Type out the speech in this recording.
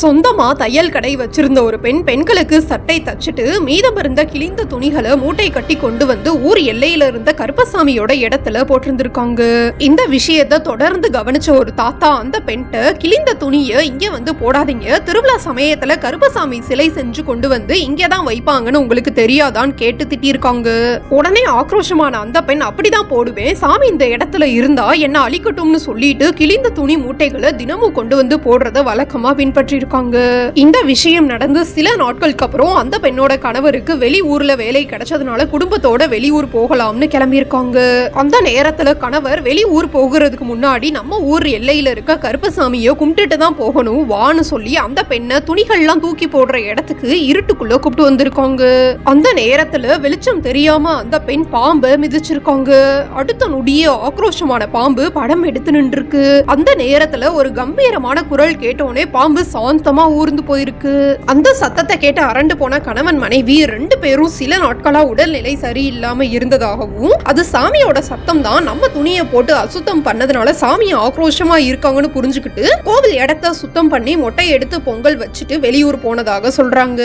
சொந்தமா தையல் கடை வச்சிருந்த ஒரு பெண்களுக்கு சட்டை தச்சுட்டு மீதம் இருந்த கிழிந்த துணிகளை மூட்டை கட்டி கொண்டு வந்து ஊர் எல்லையில இருந்த கருப்பசாமியோட இடத்துல போட்டிருந்திருக்காங்க. இந்த விஷயத்த தொடர்ந்து கவனிச்ச ஒரு தாத்தா அந்த பெண்கிட்ட கிழிந்த துணிய இங்க வந்து போடாதீங்க, திருவிழா சமயத்துல கருப்பசாமி சிலை செஞ்சு கொண்டு வந்து இங்கதான் வைப்பாங்கன்னு உங்களுக்கு தெரியாதான்னு கேட்டு திட்டிருக்காங்க. உடனே ஆக்ரோஷமான அந்த பெண், அப்படிதான் போடுவேன், சாமி இந்த இடத்துல இருந்தா என்ன அழிக்கட்டும்னு சொல்லிட்டு கிழிந்த துணி மூட்டைகளை தினமும் கொண்டு வந்து போடுறத வழக்கமா பின்பற்றி இருக்காங்க. இந்த விஷயம் நடந்து சில நாட்களுக்கு அப்புறம் அந்த பெண்ணோட கணவருக்கு வெளியூர்ல வேலை கிடைச்சதுனால குடும்பத்தோட வெளியூர் போகலாம்னு கிளம்பி இருக்காங்க. அந்த நேரத்துல கணவர் வெளியூர் போகிறதுக்கு முன்னாடி நம்ம ஊர் எல்லையில இருக்க கருப்பசாமியை கும்பிட்டுட்டு தான் போகணும் வான்னு சொல்லி அந்த பெண்ணை துணிகள்லாம் தூக்கி போடுற இடத்துக்கு இருட்டுக்குள்ள கூப்பிட்டு வந்திருக்காங்க. அந்த நேரத்துல வெளிச்சம் தெரியாம அந்த பெண் பாம்பை மிதிச்சிருக்காங்க. அடுத்த நொடியே ஆக்ரோஷமான பாம்பு படம் எடுத்து நின்றுருக்கு. அந்த நேரத்துல ஒரு கம்பீரமான குரல் கேட்டோனே பாம்பு சாந்தமா ஊர்ந்து போயிருக்கு. அந்த சத்தத்தை கேட்டு அரண்டு போன கணவன் மனைவி 2 பேரும் சில நாட்களா உடல்நிலை சரியில்லாம இருந்ததாகவும், அது சாமியோட சத்தம் தான், நம்ம துணியை போட்டு அசுத்தம் பண்ணதுனால சாமி ஆக்ரோஷமா இருக்காங்கன்னு புரிஞ்சுக்கிட்டு கோவில் இடத்த சுத்தம் பண்ணி மொட்டை எடுத்து பொங்கல் வச்சுட்டு வெளியூர் போனதாக சொல்றாங்க.